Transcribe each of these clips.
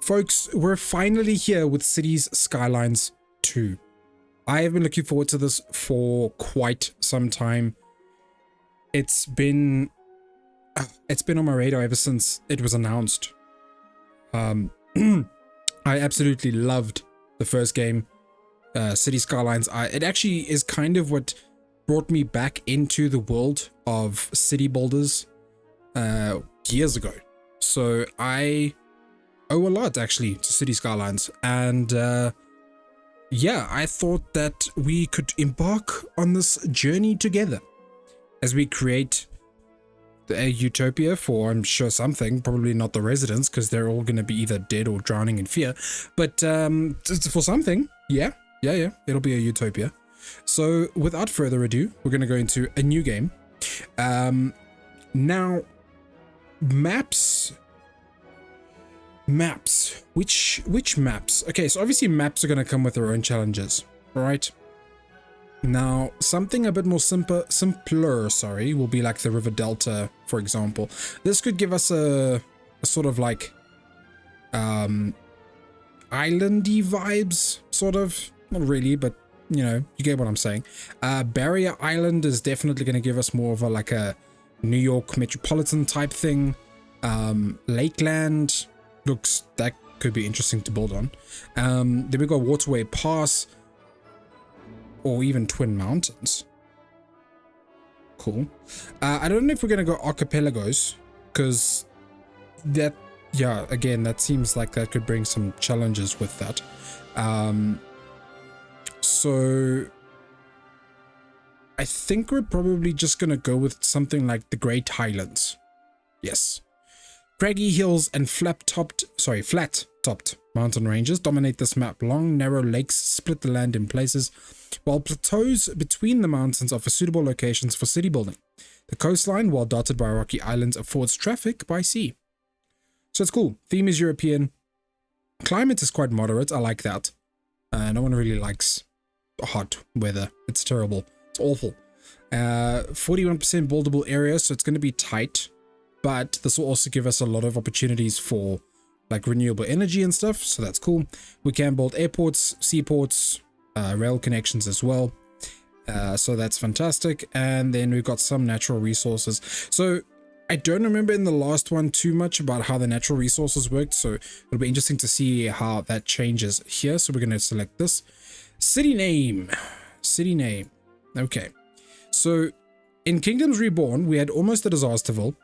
Folks, we're finally here with Cities Skylines 2. I have been looking forward to this for quite some time. It's been on my radar ever since it was announced. I absolutely loved the first game, Cities Skylines. It actually is kind of what brought me back into the world of city builders years ago. So I owe a lot actually to Cities Skylines, and yeah, I thought that we could embark on this journey together as we create a utopia for, I'm sure, something, probably not the residents, because they're all going to be either dead or drowning in fear, but for something. Yeah, it'll be a utopia. So without further ado, we're going to go into a new game. Now, maps, which maps? Okay, so obviously maps are going to come with their own challenges, all right? Now, something a bit more simpler, will be like the River Delta, for example. This could give us a sort of like islandy vibes, sort of. Not really, but you know, you get what I'm saying. Barrier Island is definitely going to give us more of a New York metropolitan type thing. Lakeland that could be interesting to build on. Then we got Waterway Pass, or even Twin Mountains. Cool. I don't know if we're gonna go archipelagos, because that, yeah, again, that seems like that could bring some challenges with that. So I think we're probably just gonna go with something like the Great Highlands. Yes. Craggy hills and flat-topped mountain ranges dominate this map. Long, narrow lakes split the land in places, while plateaus between the mountains offer suitable locations for city building. The coastline, while dotted by rocky islands, affords traffic by sea. So it's cool. Theme is European. Climate is quite moderate. I like that. No one really likes hot weather. It's terrible. It's awful. 41% buildable area, so it's going to be tight. But this will also give us a lot of opportunities for like renewable energy and stuff, so that's cool. We can build airports, seaports, rail connections as well, so that's fantastic. And then we've got some natural resources. So I don't remember in the last one too much about how the natural resources worked, so it'll be interesting to see how that changes here. So we're going to select this city name. Okay, so in Kingdoms Reborn we had almost a disasterville.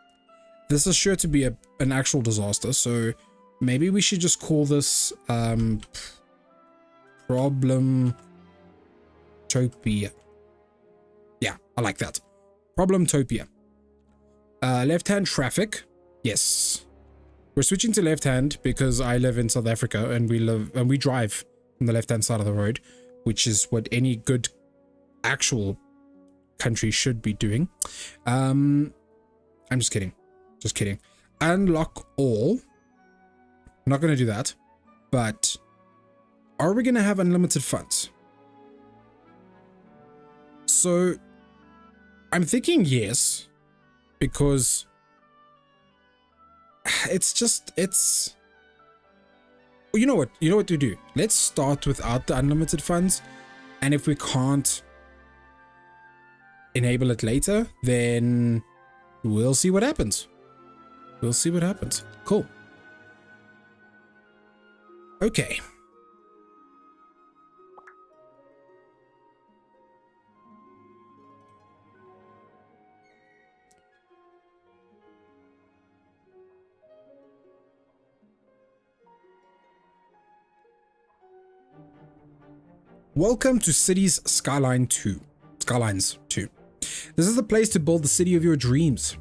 This is sure to be an actual disaster, so maybe we should just call this Problemtopia. Yeah, I like that. Problemtopia. Left-hand traffic. Yes. We're switching to left-hand because I live in South Africa and we drive on the left-hand side of the road, which is what any good actual country should be doing. I'm just kidding. Just kidding. Unlock all. I'm not going to do that. But are we going to have unlimited funds? So I'm thinking yes, because it's you know what to do. Let's start without the unlimited funds, and if we can't enable it later, then we'll see what happens. Cool. Okay. Welcome to Cities Skylines 2. This is the place to build the city of your dreams.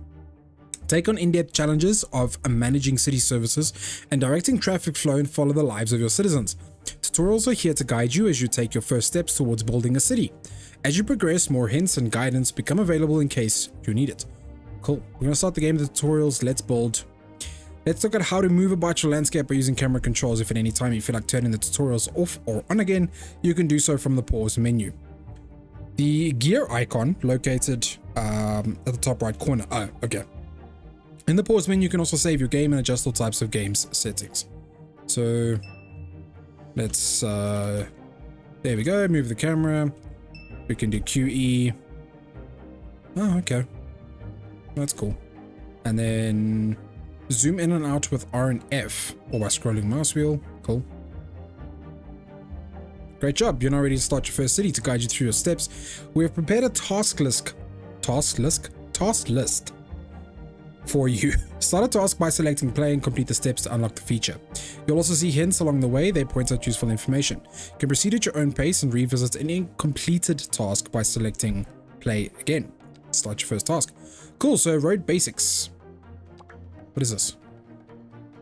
Take on in-depth challenges of managing city services and directing traffic flow, and follow the lives of your citizens. Tutorials are here to guide you as you take your first steps towards building a city. As you progress, more hints and guidance become available in case you need it. Cool. We're going to start the game with the tutorials. Let's build. Let's look at how to move about your landscape by using camera controls. If at any time you feel like turning the tutorials off or on again, you can do so from the pause menu. The gear icon located at the top right corner. Oh, okay. In the pause menu, you can also save your game and adjust all types of games settings. So let's, there we go, move the camera. We can do QE. Oh, okay. That's cool. And then zoom in and out with R and F, or by scrolling mouse wheel. Cool. Great job. You're now ready to start your first city. To guide you through your steps, we have prepared a task list for you. Start a task by selecting play and complete the steps to unlock the feature. You'll also see hints along the way. They point out useful information. You can proceed at your own pace and revisit any completed task by selecting play again. Start your first task. Cool. So road basics. What is this?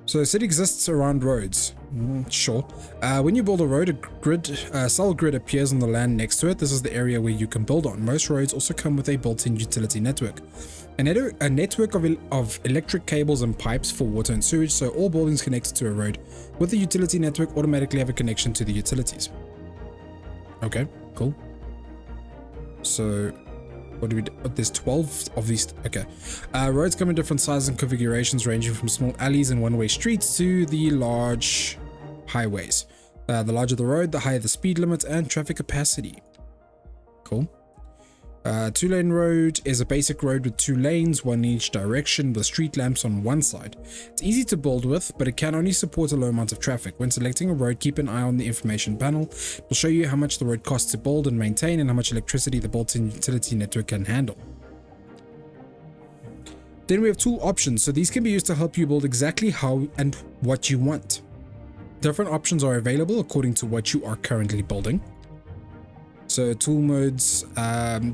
So a city exists around roads. Sure. When you build a road, a cell grid appears on the land next to it. This is the area where you can build on. Most roads also come with a built-in utility network. A network of electric cables and pipes for water and sewage, so all buildings connected to a road with the utility network automatically have a connection to the utilities. Okay, cool. So what do we do? There's 12 of these. Okay. Roads come in different sizes and configurations, ranging from small alleys and one-way streets to the large highways. The larger the road, the higher the speed limit and traffic capacity. Cool. Two-lane road is a basic road with 2 lanes, one in each direction, with street lamps on one side. It's easy to build with, but it can only support a low amount of traffic. When selecting a road, keep an eye on the information panel. It will show you how much the road costs to build and maintain, and how much electricity the built-in utility network can handle. Then we have tool options, so these can be used to help you build exactly how and what you want. Different options are available according to what you are currently building. So tool modes,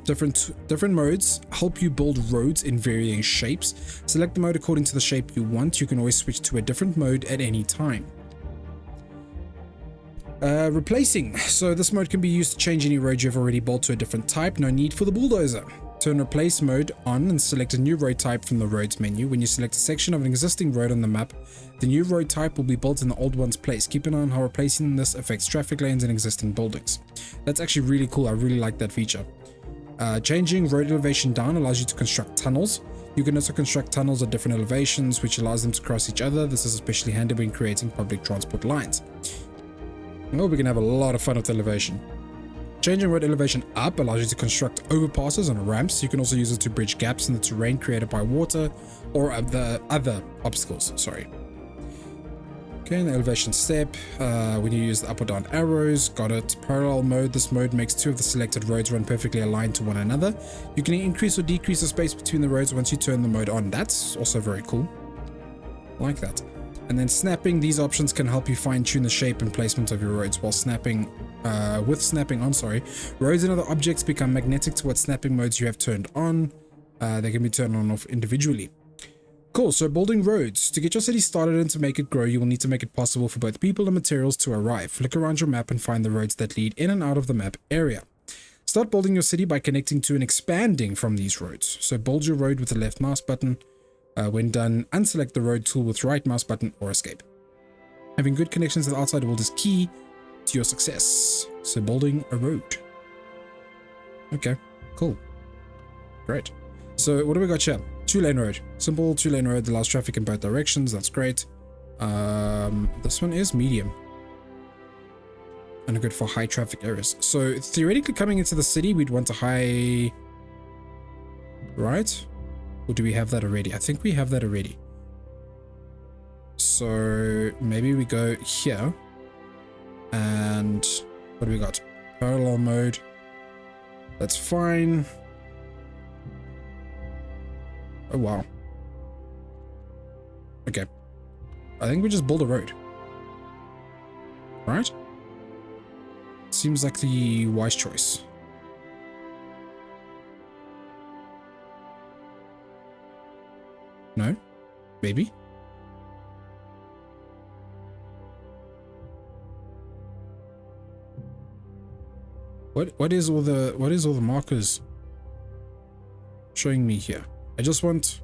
different modes help you build roads in varying shapes. Select the mode according to the shape you want. You can always switch to a different mode at any time. Replacing. So this mode can be used to change any road you've already built to a different type. No need for the bulldozer. Turn replace mode on and select a new road type from the roads menu. When you select a section of an existing road on the map, the new road type will be built in the old one's place. Keep an eye on how replacing this affects traffic lanes and existing buildings. That's actually really cool. I really like that feature. Changing road elevation down allows you to construct tunnels. You can also construct tunnels at different elevations, which allows them to cross each other. This is especially handy when creating public transport lines. Oh, we can have a lot of fun with elevation. Changing road elevation up allows you to construct overpasses and ramps. You can also use it to bridge gaps in the terrain created by water or other obstacles. Sorry. Okay, in the elevation step, when you use the up or down arrows, got it. Parallel mode. This mode makes 2 of the selected roads run perfectly aligned to one another. You can increase or decrease the space between the roads once you turn the mode on. That's also very cool. I like that. And then snapping, these options can help you fine-tune the shape and placement of your roads. While snapping, roads and other objects become magnetic to what snapping modes you have turned on. They can be turned on and off individually. Cool, so building roads. To get your city started and to make it grow, you will need to make it possible for both people and materials to arrive. Look around your map and find the roads that lead in and out of the map area. Start building your city by connecting to and expanding from these roads. So build your road with the left mouse button. When done, unselect the road tool with right mouse button or escape. Having good connections to the outside world is key to your success. So building a road. Okay, cool. Great. So what do we got here? 2-lane road. Simple 2-lane road that allows traffic in both directions. That's great. This one is medium. And good for high traffic areas. So theoretically coming into the city, we'd want a high... Right? Or do we have that already? I think we have that already. So maybe we go here. And what do we got? Parallel mode. That's fine. Oh, wow. Okay. I think we just build a road. Right? Seems like the wise choice. No? Maybe? What is all the markers showing me here? I just want...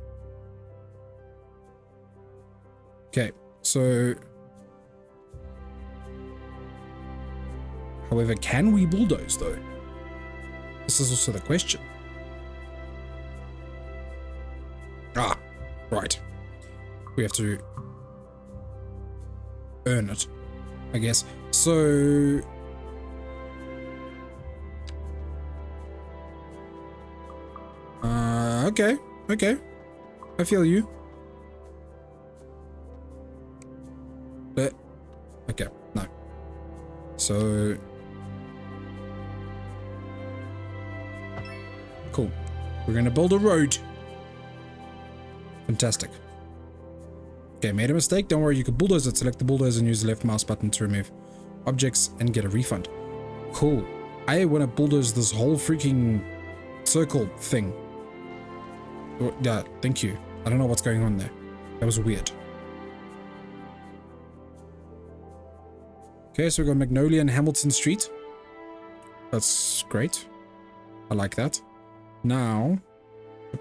Okay, so... However, can we bulldoze though? This is also the question. Ah, right. We have to... earn it, I guess. So okay, I feel you. But okay, no. So cool. We're gonna build a road. Fantastic. Okay, made a mistake. Don't worry, you can bulldoze it. Select the bulldozer and use the left mouse button to remove objects and get a refund. Cool. I want to bulldoze this whole freaking circle thing. Oh, yeah, thank you. I don't know what's going on there. That was weird. Okay, so we've got Magnolia and Hamilton Street. That's great. I like that. Now, the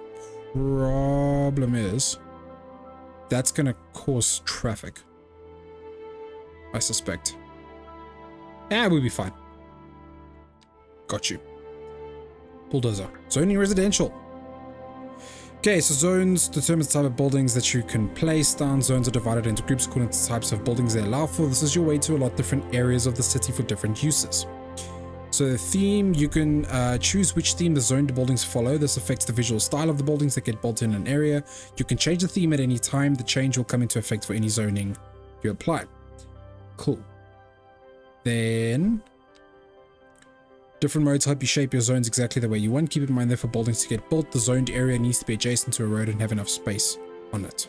problem is that's going to cause traffic, I suspect. We'll be fine. Got you. Bulldozer. Zoning residential. Okay, so zones determines the type of buildings that you can place down. Zones are divided into groups according to the types of buildings they allow for. This is your way to allot different areas of the city for different uses. So the theme, you can choose which theme the zoned buildings follow. This affects the visual style of the buildings that get built in an area. You can change the theme at any time. The change will come into effect for any zoning you apply. Cool. Then different modes help you shape your zones exactly the way you want. Keep in mind that for buildings to get built, the zoned area needs to be adjacent to a road and have enough space on it.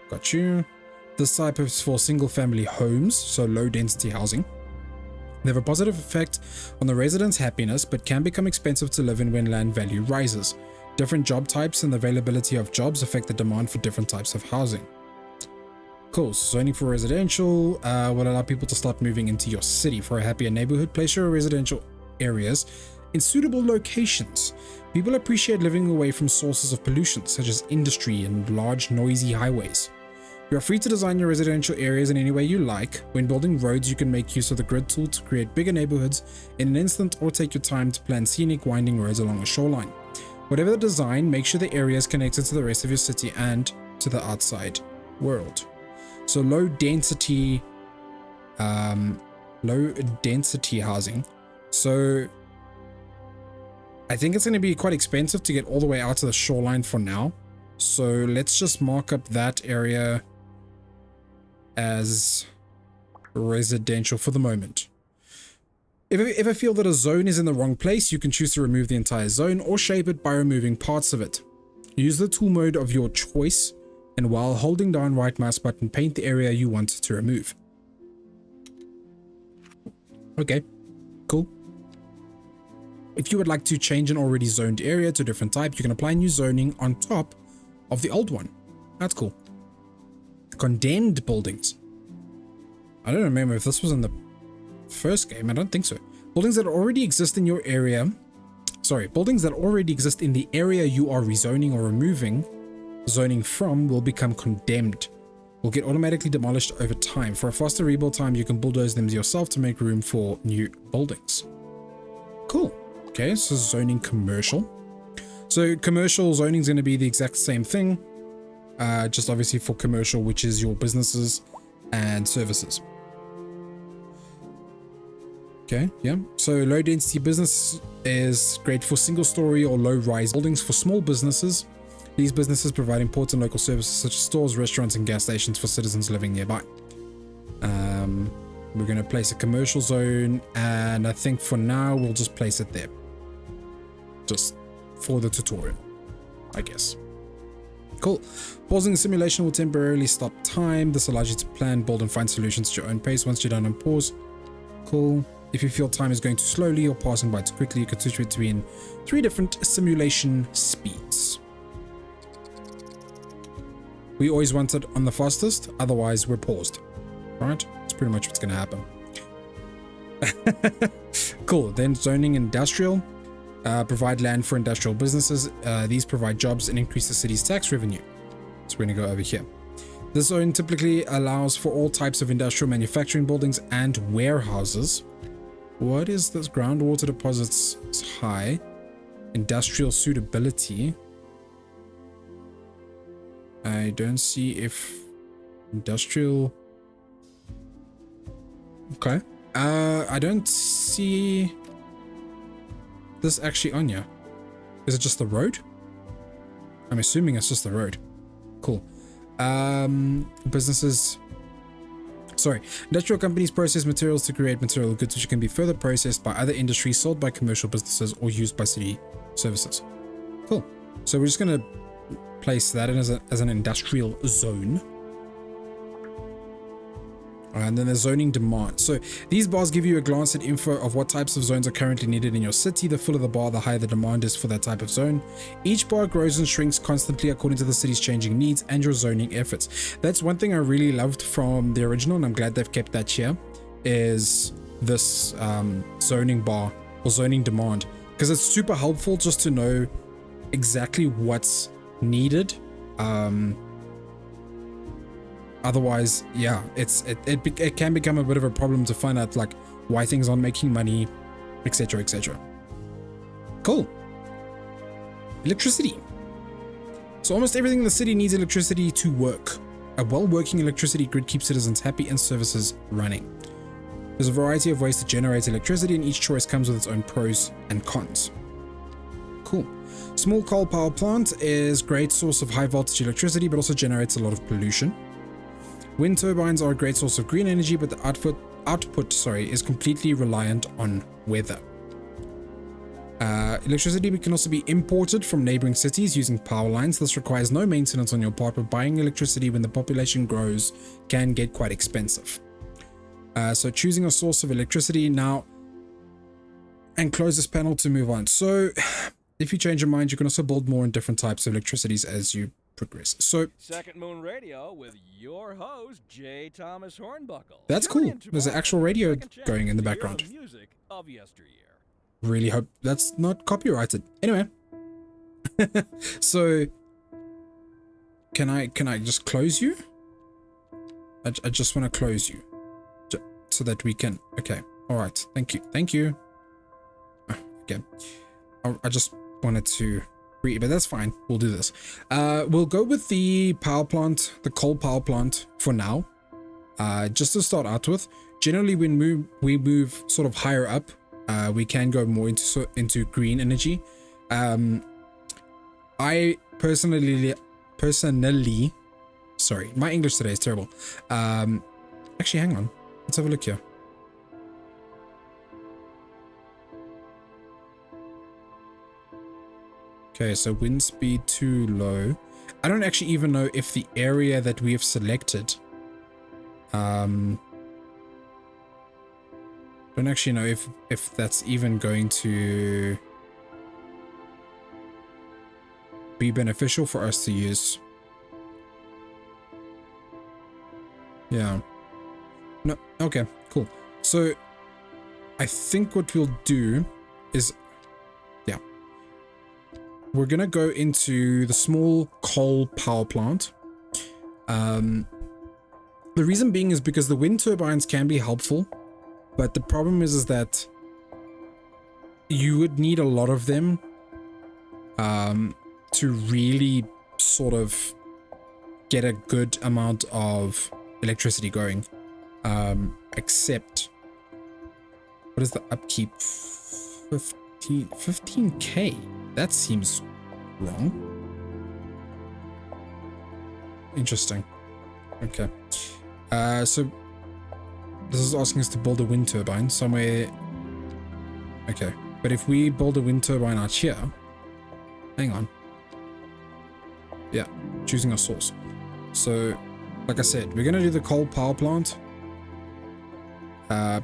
Got you. This type is for single family homes, so low density housing. They have a positive effect on the residents' happiness, but can become expensive to live in when land value rises. Different job types and the availability of jobs affect the demand for different types of housing. Cool. So zoning for residential will allow people to start moving into your city. For a happier neighborhood, place your residential areas in suitable locations. People appreciate living away from sources of pollution, such as industry and large, noisy highways. You are free to design your residential areas in any way you like. When building roads, you can make use of the grid tool to create bigger neighborhoods in an instant, or take your time to plan scenic winding roads along a shoreline. Whatever the design, make sure the area is connected to the rest of your city and to the outside world. So low density housing. So I think it's going to be quite expensive to get all the way out to the shoreline for now. So let's just mark up that area as residential for the moment. If I feel that a zone is in the wrong place, you can choose to remove the entire zone or shape it by removing parts of it. Use the tool mode of your choice, and while holding down right mouse button, paint the area you want to remove. Okay, cool. If you would like to change an already zoned area to a different type, you can apply new zoning on top of the old one. That's cool. Condemned buildings. I don't remember if this was in the first game. I don't think so. Buildings that already exist in your area. Sorry, buildings that already exist in the area you are rezoning or removing zoning from will become condemned. Will get automatically demolished over time. For a faster rebuild time, you can bulldoze them yourself to make room for new buildings. Cool. Okay, so zoning commercial. So commercial zoning is going to be the exact same thing. Just obviously for commercial, which is your businesses and services. Okay, yeah. So low density business is great for single story or low rise buildings. For small businesses, these businesses provide important local services such as stores, restaurants, and gas stations for citizens living nearby. We're going to place a commercial zone, and I think for now we'll just place it there. Just for the tutorial, I guess. Cool. Pausing the simulation will temporarily stop time. This allows you to plan, build, and find solutions at your own pace. Once you're done on pause, cool. If you feel time is going too slowly or passing by too quickly, you can switch between 3 different simulation speeds. We always want it on the fastest, otherwise we're paused. Alright, that's pretty much what's going to happen. Cool. Then zoning industrial. Provide land for industrial businesses. These provide jobs and increase the city's tax revenue. So we're going to go over here. This zone typically allows for all types of industrial manufacturing buildings and warehouses. What is this? Groundwater deposits is high. Industrial suitability. I don't see if industrial Okay. I don't see this actually on here. Is it just the road? I'm assuming it's just the road. Cool. Businesses. Sorry. Industrial companies process materials to create material goods which can be further processed by other industries, sold by commercial businesses, or used by city services. Cool. So we're just going to place that in as an industrial zone. And then the zoning demand. So these bars give you a glance at info of what types of zones are currently needed in your city. The fuller the bar, the higher the demand is for that type of zone. Each bar grows and shrinks constantly according to the city's changing needs and your zoning efforts. That's one thing I really loved from the original, and I'm glad they've kept that here, is this zoning bar or zoning demand, because it's super helpful just to know exactly what's needed. Otherwise, yeah, it can become a bit of a problem to find out like why things aren't making money, etc, etc. Cool. Electricity. So almost everything in the city needs electricity to work. A well-working electricity grid keeps citizens happy and services running. There's a variety of ways to generate electricity, and each choice comes with its own pros and cons. Cool. Small coal power plant is a great source of high voltage electricity, but also generates a lot of pollution. Wind turbines are a great source of green energy, but the output is completely reliant on weather. Electricity can also be imported from neighboring cities using power lines. This requires no maintenance on your part, but buying electricity when the population grows can get quite expensive. So choosing a source of electricity now, and close this panel to move on. So if you change your mind, you can also build more and different types of electricities as you progress. So Second Moon Radio with your host J. Thomas Hornbuckle. That's cool. There's an actual radio going in the background. The music of yesteryear. Really hope that's not copyrighted. Anyway, so can I just close you? I just want to close you so that we can. Okay. All right. Thank you. Okay. I just wanted to. But that's fine. We'll do this. We'll go with the power plant, the coal power plant for now. Just to start out with. Generally, when we move sort of higher up, we can go more into green energy. I personally, sorry, my English today is terrible. Actually, hang on. Let's have a look here. Okay, so wind speed too low. I don't actually even know if the area that we have selected, don't actually know if that's even going to be beneficial for us to use. Yeah. No, okay, cool. So I think what we'll do is, yeah, we're gonna go into the small coal power plant. The reason being is because the wind turbines can be helpful, but the problem is that you would need a lot of them to really sort of get a good amount of electricity going. Except, what is the upkeep? 15k. That seems wrong. Interesting. Okay. So this is asking us to build a wind turbine somewhere. Okay. But if we build a wind turbine out here, hang on. Yeah, choosing a source. So, like I said, we're gonna do the coal power plant.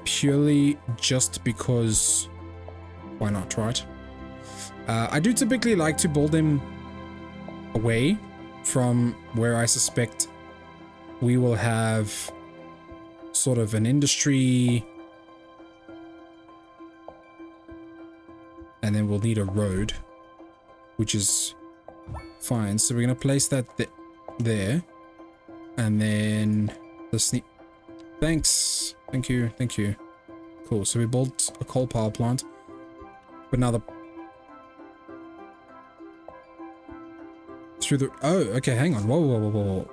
Purely just because, why not, right? I do typically like to build them away from where I suspect we will have sort of an industry, and then we'll need a road, which is fine. So we're going to place that there, and then the thanks. Thank you. Cool. So we built a coal power plant, but now through the, oh, okay, hang on. Whoa.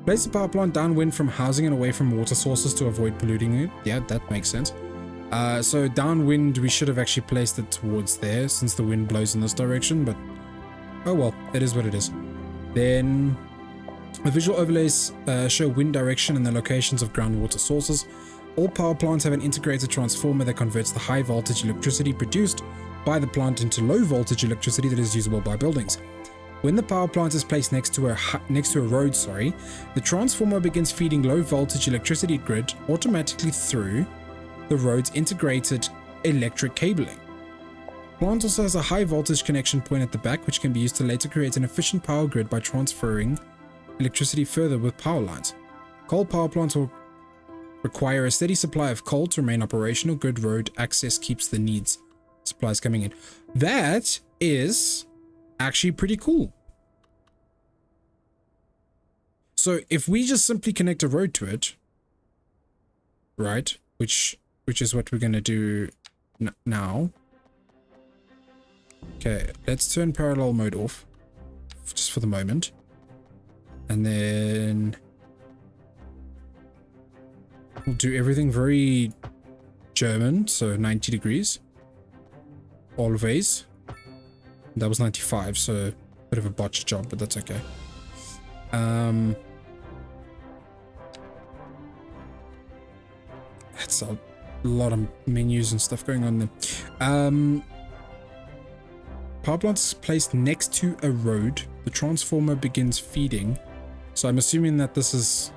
Place the power plant downwind from housing and away from water sources to avoid polluting it. Yeah, that makes sense. So downwind, we should have actually placed it towards there since the wind blows in this direction, but oh well, it is what it is. Then the visual overlays show wind direction and the locations of groundwater sources. All power plants have an integrated transformer that converts the high voltage electricity produced by the plant into low voltage electricity that is usable by buildings. When the power plant is placed next to a road, the transformer begins feeding low voltage electricity grid automatically through the road's integrated electric cabling. Plant also has a high voltage connection point at the back, which can be used to later create an efficient power grid by transferring electricity further with power lines. Coal power plants will require a steady supply of coal to remain operational. Good road access keeps the needs supplies coming in. That is actually pretty cool. So if we just simply connect a road to it, right, which is what we're going to do now. Okay, let's turn parallel mode off just for the moment. And then we'll do everything very German, so 90 degrees. Always. That was 95, so a bit of a botched job, but that's okay. That's a lot of menus and stuff going on there. Power plant is placed next to a road. The transformer begins feeding. So I'm assuming that this is...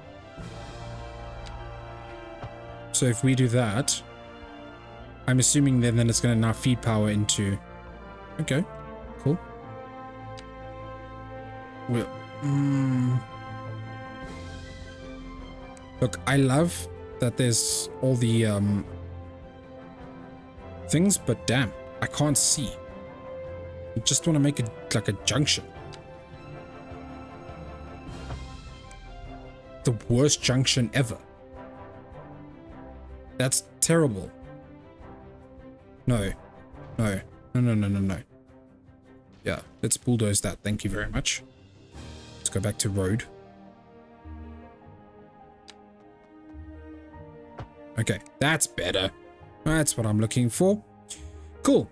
So if we do that, I'm assuming then it's going to now feed power into... Okay, cool. Well, look, I love that there's all the things, but damn, I can't see. I just want to make it like a junction. The worst junction ever. That's terrible. No. Yeah, let's bulldoze that. Thank you very much. Let's go back to road. Okay, that's better. That's what I'm looking for. Cool.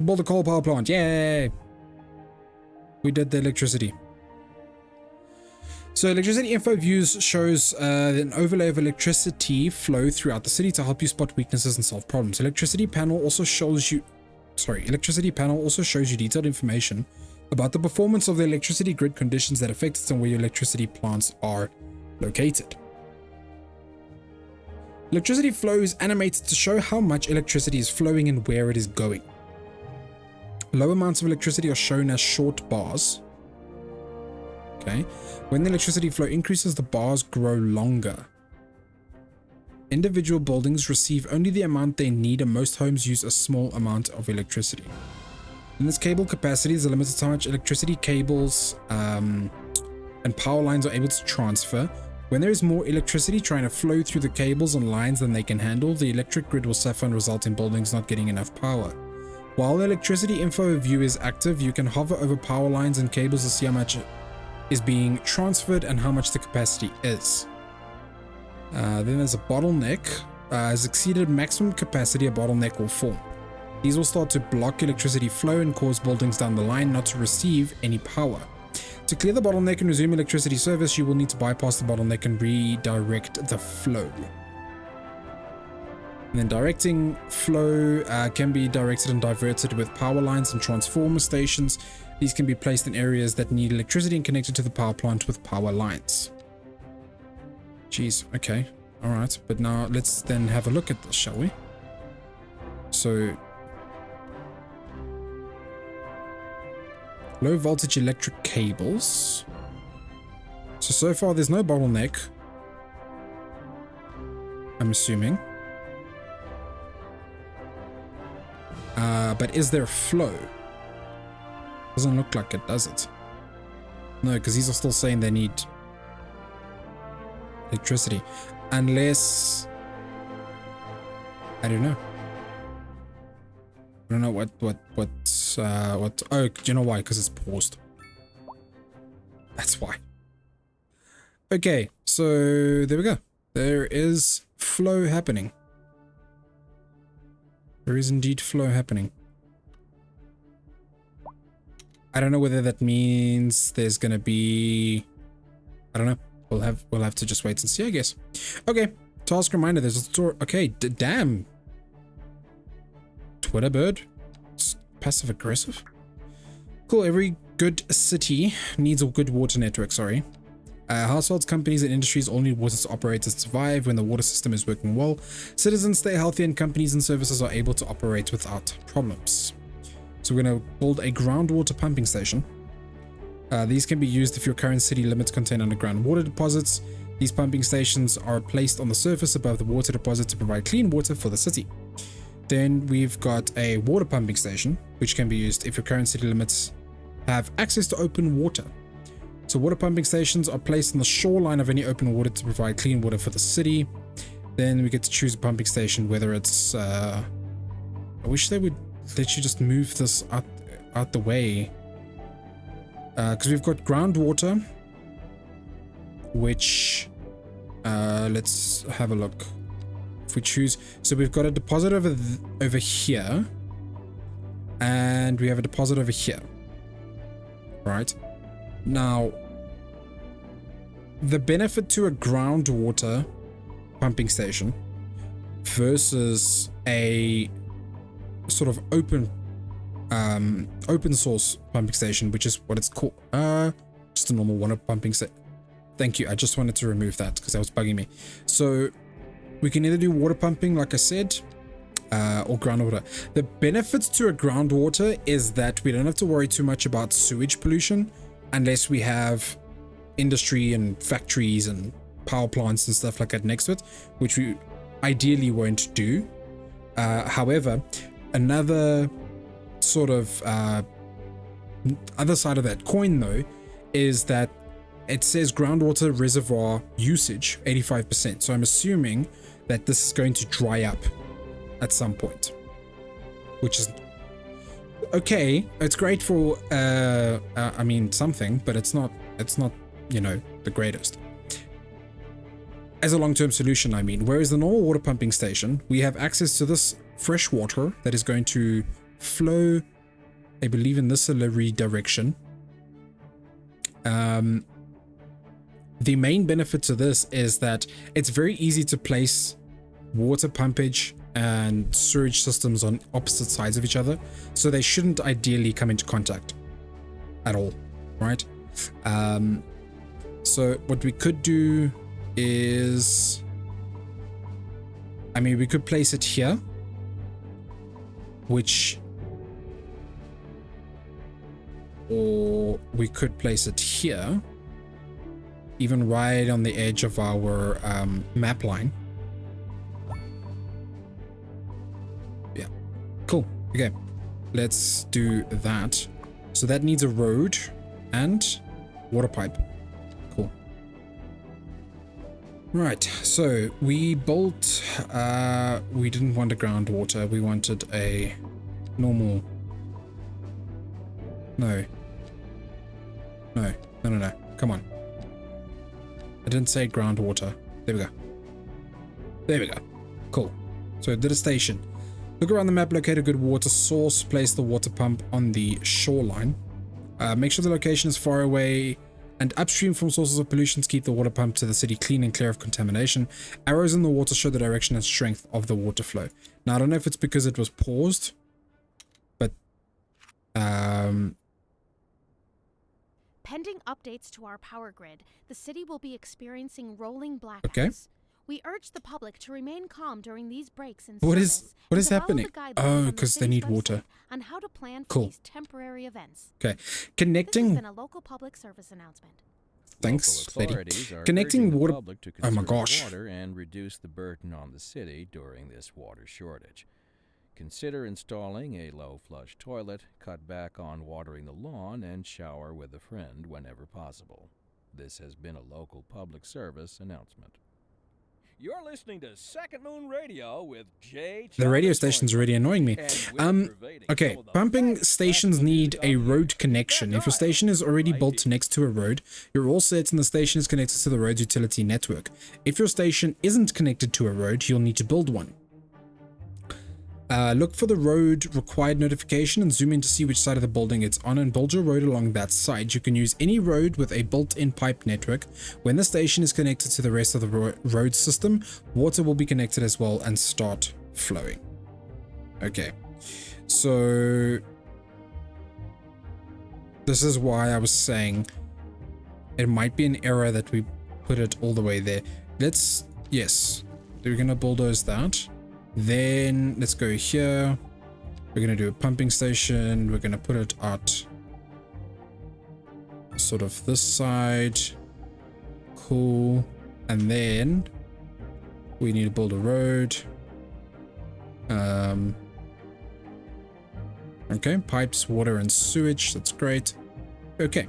Build a coal power plant. Yay! We did the electricity. So electricity info views shows an overlay of electricity flow throughout the city to help you spot weaknesses and solve problems. Electricity panel also shows you detailed information about the performance of the electricity grid, conditions that affect it, and where your electricity plants are located. Electricity flow is animated to show how much electricity is flowing and where it is going. Low amounts of electricity are shown as short bars. Okay. When the electricity flow increases, the bars grow longer. Individual buildings receive only the amount they need, and most homes use a small amount of electricity. In this cable capacity, there's a limit to how much electricity cables and power lines are able to transfer. When there is more electricity trying to flow through the cables and lines than they can handle, the electric grid will suffer and result in buildings not getting enough power. While the electricity info view is active, you can hover over power lines and cables to see how much is being transferred and how much the capacity is. Then there's a bottleneck. Has exceeded maximum capacity, a bottleneck will form. These will start to block electricity flow and cause buildings down the line not to receive any power. To clear the bottleneck and resume electricity service, you will need to bypass the bottleneck and redirect the flow. And then directing flow can be directed and diverted with power lines and transformer stations. These can be placed in areas that need electricity and connected to the power plant with power lines. Jeez, okay, all right. But now let's then have a look at this, shall we? So, low voltage electric cables. So far there's no bottleneck, I'm assuming. But is there flow? Doesn't look like it, does it? No, because these are still saying they need electricity. Unless... I don't know. I don't know what... Oh, do you know why? Because it's paused. That's why. Okay, so there we go. There is flow happening. There is indeed flow happening. I don't know whether that means there's gonna be, I don't know. We'll have to just wait and see, I guess. Okay, task reminder. There's a store. Okay, damn. Twitter bird. It's passive aggressive. Cool. Every good city needs a good water network. Sorry. Households, companies, and industries all need water to operate and survive. When the water system is working well, citizens stay healthy and companies and services are able to operate without problems. So we're going to build a groundwater pumping station. These can be used if your current city limits contain underground water deposits. These pumping stations are placed on the surface above the water deposit to provide clean water for the city. Then we've got a water pumping station, which can be used if your current city limits have access to open water. So water pumping stations are placed on the shoreline of any open water to provide clean water for the city. Then we get to choose a pumping station, whether it's I wish they would let you just move this out the way, because we've got groundwater, which let's have a look. If we choose, so we've got a deposit over here, and we have a deposit over here. Right now, the benefit to a groundwater pumping station versus a sort of open source pumping station, which is what it's called, just a normal water pumping station. Thank you. I just wanted to remove that because that was bugging me. So we can either do water pumping, like I said, or groundwater. The benefits to a groundwater is that we don't have to worry too much about sewage pollution unless we have industry and factories and power plants and stuff like that next to it, which we ideally won't do. However, another sort of other side of that coin though is that it says groundwater reservoir usage 85%. So I'm assuming that this is going to dry up at some point, which is okay. It's great for I mean something, but it's not you know, the greatest as a long-term solution. I mean, whereas the normal water pumping station, we have access to this fresh water that is going to flow, I believe, in this direction. The main benefit to this is that it's very easy to place water pumpage and sewage systems on opposite sides of each other, so they shouldn't ideally come into contact at all, right? So what we could do is, I mean, we could place it here, or we could place it here, even right on the edge of our map line. Yeah, cool. Okay, let's do that. So that needs a road and water pipe. Cool. Right, so we built, we didn't want a groundwater, we wanted a normal, no, come on. I didn't say groundwater. There we go. There we go. Cool. So I did a station. Look around the map, locate a good water source, place the water pump on the shoreline. Make sure the location is far away and upstream from sources of pollution to keep the water pump to the city clean and clear of contamination. Arrows in the water show the direction and strength of the water flow. Now, I don't know if it's because it was paused, but pending updates to our power grid, the city will be experiencing rolling blackouts. Okay. We urge the public to remain calm during these breaks in what service is happening? Oh, because they need water. On how to plan for Cool. these temporary events. Okay, This connecting. has been a local public service announcement. Thanks, Local lady. authorities are Connecting urging the water. public to Oh my conserve gosh. water and reduce the burden on the city during this water shortage. Consider installing a low flush toilet, cut back on watering the lawn, and shower with a friend whenever possible. This has been a local public service announcement. You're listening to Second Moon Radio with Jay. The radio station's already annoying me. Okay, pumping stations need a road connection. If your station is already built next to a road, you're all set and the station is connected to the road's utility network. If your station isn't connected to a road, you'll need to build one. Look for the road required notification and zoom in to see which side of the building it's on and build your road along that side. You can use any road with a built-in pipe network. When the station is connected to the rest of the road system, water will be connected as well and start flowing. Okay, so this is why I was saying it might be an error that we put it all the way there. Yes, we're gonna bulldoze that. Then let's go here. We're gonna do a pumping station. We're gonna put it at sort of this side. Cool. And then we need to build a road. Okay, pipes, water, and sewage. That's great. Okay.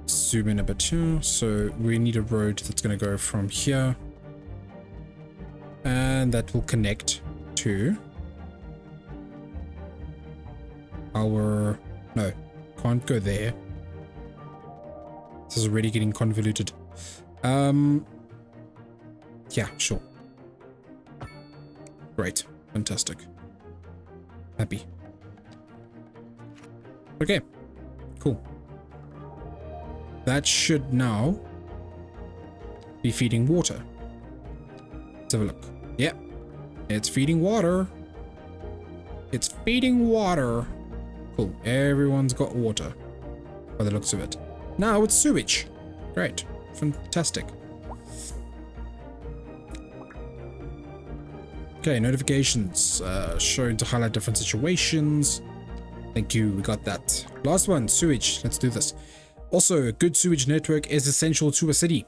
Zoom in a bit here. So we need a road that's gonna go from here. And that will connect to our... No, can't go there. This is already getting convoluted. Yeah, sure. Great. Fantastic. Happy. Okay. Cool. That should now be feeding water. Let's have a look. Yep. It's feeding water. It's feeding water. Cool. Everyone's got water by the looks of it. Now it's sewage. Great. Fantastic. Okay, notifications shown to highlight different situations. Thank you, we got that. Last one, sewage. Let's do this. Also, a good sewage network is essential to a city.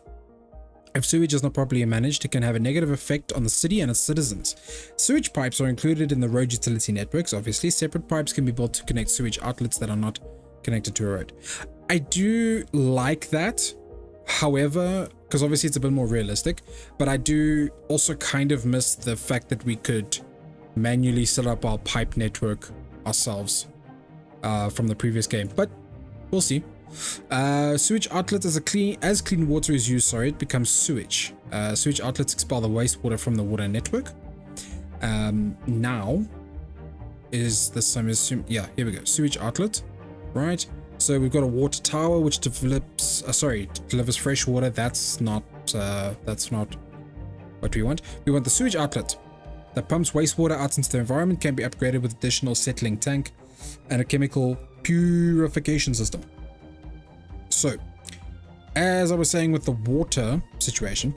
If sewage is not properly managed, it can have a negative effect on the city and its citizens. Sewage pipes are included in the road utility networks. Obviously, separate pipes can be built to connect sewage outlets that are not connected to a road. I do like that. However, because obviously it's a bit more realistic, but I do also kind of miss the fact that we could manually set up our pipe network ourselves from the previous game, but we'll see. Sewage outlet as clean water is used, it becomes sewage. Sewage outlets expel the wastewater from the water network. Now is this, I'm assuming, yeah, here we go. Sewage outlet, right? So we've got a water tower which delivers fresh water. That's not what we want. We want the sewage outlet that pumps wastewater out into the environment, can be upgraded with additional settling tank and a chemical purification system. So, as I was saying with the water situation,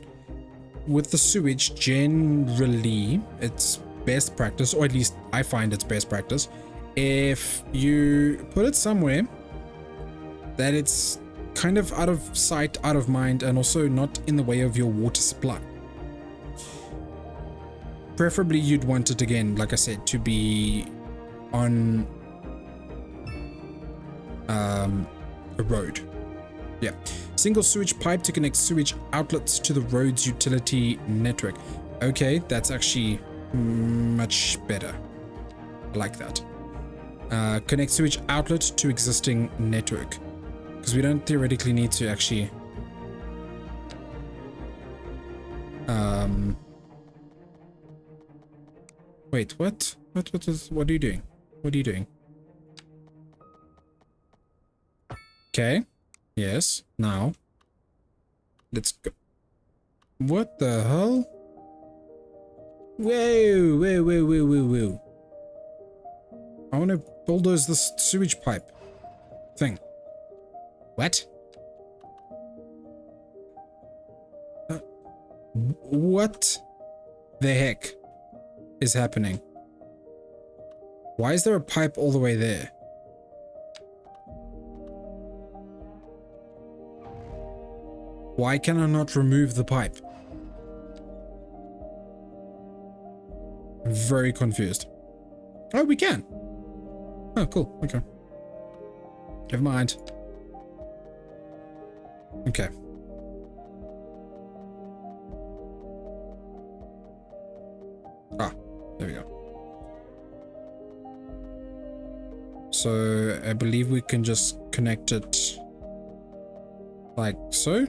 with the sewage, generally it's best practice, or at least I find it's best practice, if you put it somewhere that it's kind of out of sight, out of mind, and also not in the way of your water supply. Preferably you'd want it, again, like I said, to be on a road. Yeah. Single sewage pipe to connect sewage outlets to the road's utility network. Okay, that's actually much better. I like that. Connect sewage outlet to existing network. Because we don't theoretically need to actually wait, what are you doing? What are you doing? Okay. Yes. Now let's go. What the hell? Whoa. I want to bulldoze this sewage pipe thing. What? What the heck is happening? Why is there a pipe all the way there? Why can I not remove the pipe? I'm very confused. Oh, we can. Oh, cool. Okay. Never mind. Okay. Ah, there we go. So I believe we can just connect it like so.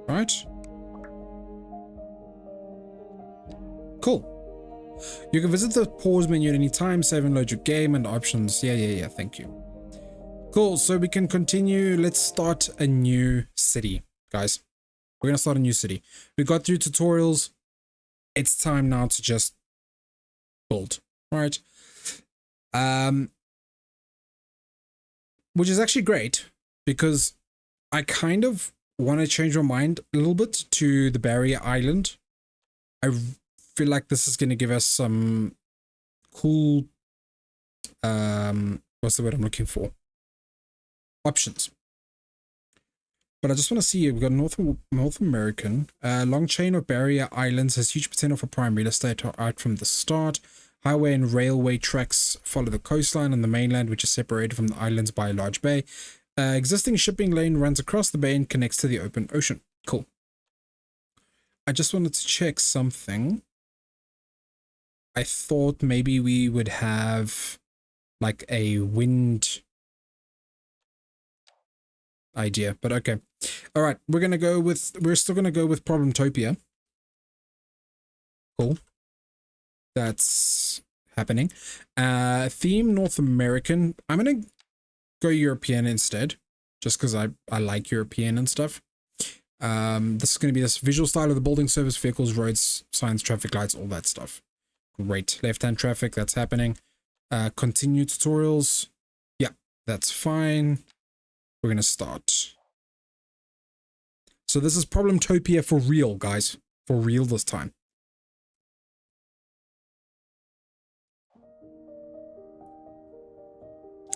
Right. Cool. You can visit the pause menu at any time, save and load your game and options. Yeah, thank you. Cool, so we can continue. Let's start a new city, guys. We're gonna start a new city. We got through tutorials. It's time now to just build, right? Which is actually great because I kind of want to change my mind a little bit to the barrier island. I feel like this is going to give us some cool, what's the word I'm looking for? Options. But I just want to see, we've got North American, long chain of barrier islands has huge potential for prime real estate out from the start. Highway and railway tracks follow the coastline on the mainland, which is separated from the islands by a large bay. Existing shipping lane runs across the bay and connects to the open ocean. Cool. I just wanted to check something. I thought maybe we would have like a wind idea, but okay. All right, we're still gonna go with Problemtopia. Cool. That's happening. Theme North American. I'm gonna go European instead, just because I like European and stuff. This is gonna be this visual style of the building, service vehicles, roads, signs, traffic lights, all that stuff. Great. Left-hand traffic, that's happening. Continue tutorials. Yeah, that's fine. We're gonna start. So this is Problemtopia for real, guys. For real this time.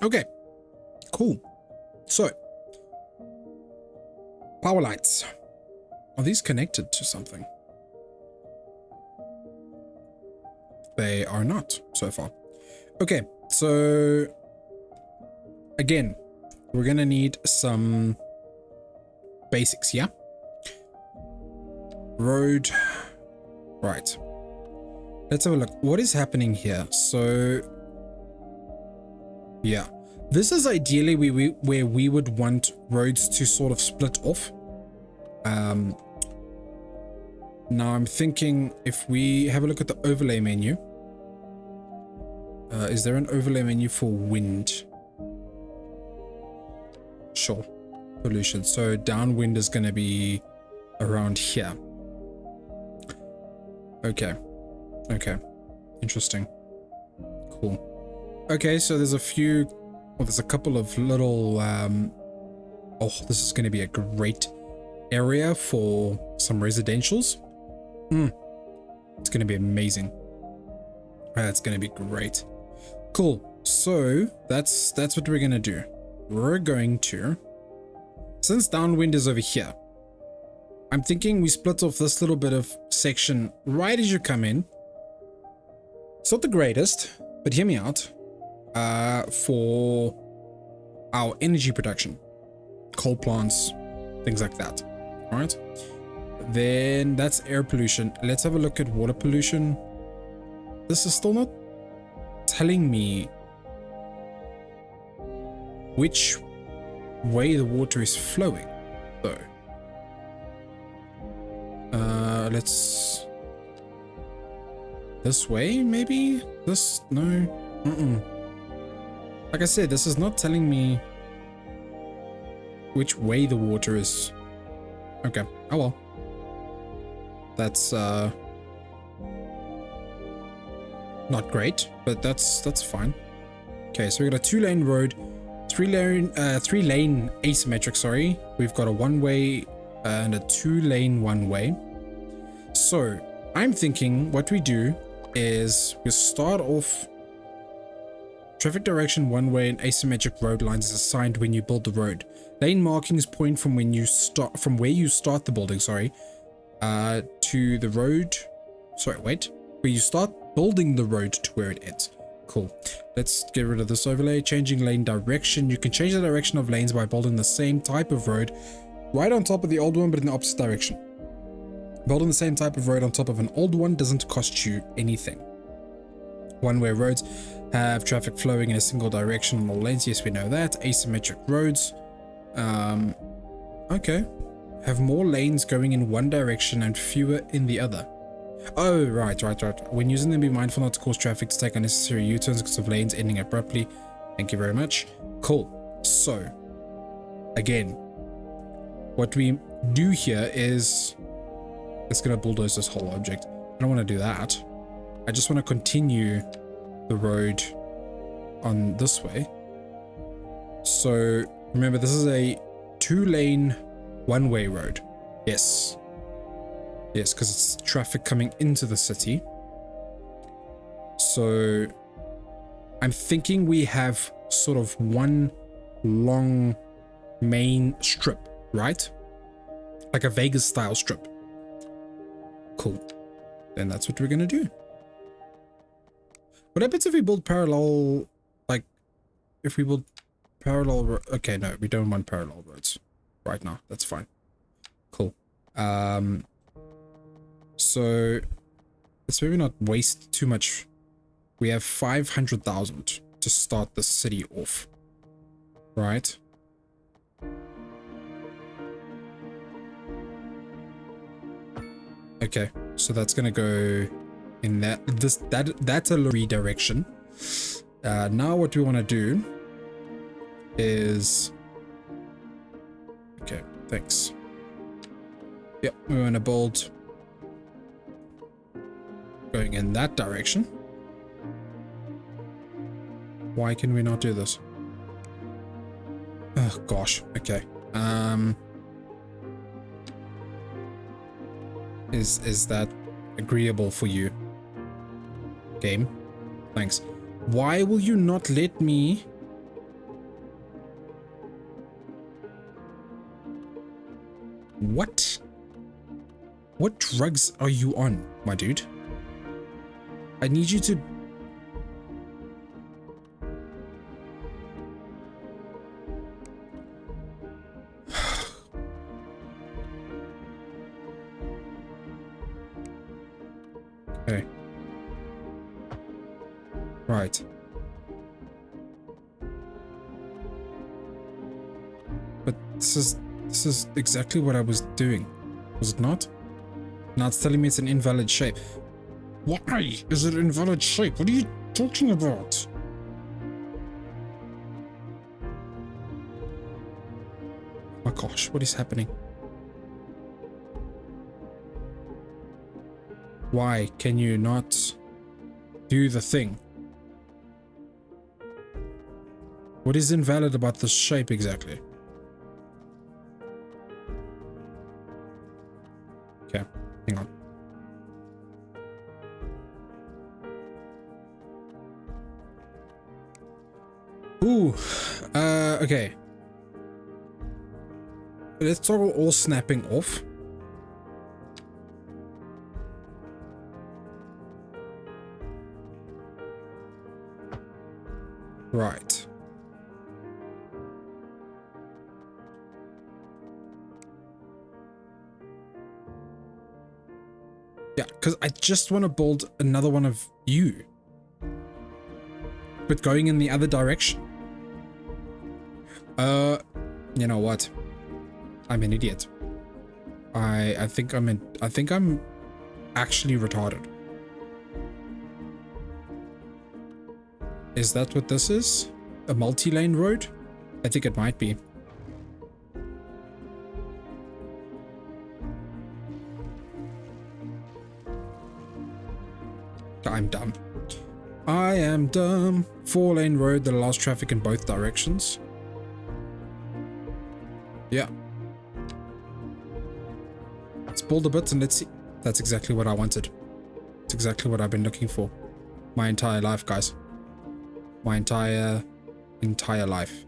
Okay, cool. So, power lights. Are these connected to something? They are not so far. Okay, so again, we're gonna need some basics, yeah? Road. Right. Let's have a look. What is happening here? So yeah, this is ideally where we would want roads to sort of split off. Now I'm thinking if we have a look at the overlay menu, is there an overlay menu for wind? Sure. Pollution. So downwind is going to be around here. Okay. Okay. Interesting. Cool. Okay, so there's a few, well, there's a couple of little, oh, this is going to be a great area for some residentials. It's going to be amazing. That's going to be great. Cool. So that's what we're going to do. We're going to, since downwind is over here, I'm thinking we split off this little bit of section right as you come in. It's not the greatest, but hear me out. For our energy production, coal plants, things like that. All right. Then that's air pollution. Let's have a look at water pollution. This is still not telling me which way the water is flowing, though. Let's this way, maybe? This, no. Like I said, this is not telling me which way the water is. Okay. Oh well. That's not great, but that's fine. Okay, so we got a 2-lane road, 3-lane asymmetric, sorry. We've got a 1-way and a 2-lane 1-way. So I'm thinking what we do is we start off. Traffic direction 1-way and asymmetric road lines is assigned when you build the road. Lane markings point from where you start the building, sorry, to the road. Sorry, wait. Where you start building the road to where it ends. Cool. Let's get rid of this overlay. Changing lane direction. You can change the direction of lanes by building the same type of road right on top of the old one, but in the opposite direction. Building the same type of road on top of an old one doesn't cost you anything. One-way roads have traffic flowing in a single direction on all lanes. Yes, we know that. Asymmetric roads. Okay. Have more lanes going in one direction and fewer in the other. Oh, right. When using them, be mindful not to cause traffic to take unnecessary U-turns because of lanes ending abruptly. Thank you very much. Cool. So, again, what we do here is it's going to bulldoze this whole object. I don't want to do that. I just want to continue the road on this way. So, remember, this is a 2-lane, one-way road. Yes. Yes, because it's traffic coming into the city. So I'm thinking we have sort of one long main strip, right? Like a Vegas style strip. Cool. Then that's what we're going to do. What happens if we build parallel, like if we build parallel, okay, no, we don't want parallel roads right now. That's fine. Cool. So let's maybe not waste too much. We have 500,000 to start the city off, right? Okay, so that's gonna go in that's a redirection. Now what we want to do is, okay, thanks. Yep, we want to build going in that direction. Why can we not do this? Oh gosh, okay. Is that agreeable for you? Game? Thanks. Why will you not let me? What? What drugs are you on, my dude? I need you to... Okay. Right. But this is exactly what I was doing, was it not? Now it's telling me it's an invalid shape. Why is it invalid shape? What are you talking about? Oh my gosh, what is happening? Why can you not do the thing? What is invalid about this shape exactly? Okay, hang on. Ooh, okay. Let's toggle all snapping off. Right. Yeah, because I just want to build another one of you, but going in the other direction. You know what? I'm an idiot. I think I'm actually retarded. Is that what this is? A multi-lane road? I think it might be. I'm dumb. I am dumb. 4-lane road that allows traffic in both directions. Yeah. Let's build a bit and let's see. That's exactly what I wanted. It's exactly what I've been looking for my entire life, guys. My entire life.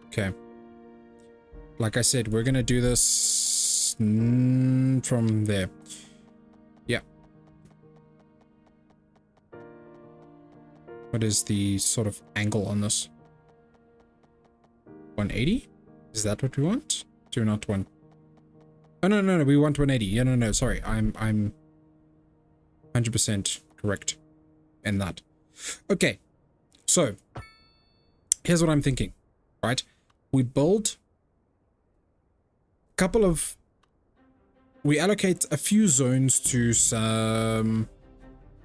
Okay. Like I said, we're gonna do this from there. Yeah. What is the sort of angle on this? 180? Is that what we want? Do not want Oh, no, we want 180. Yeah, no, sorry. I'm 100% correct in that. Okay, so here's what I'm thinking, right? We build a couple of... We allocate a few zones to some...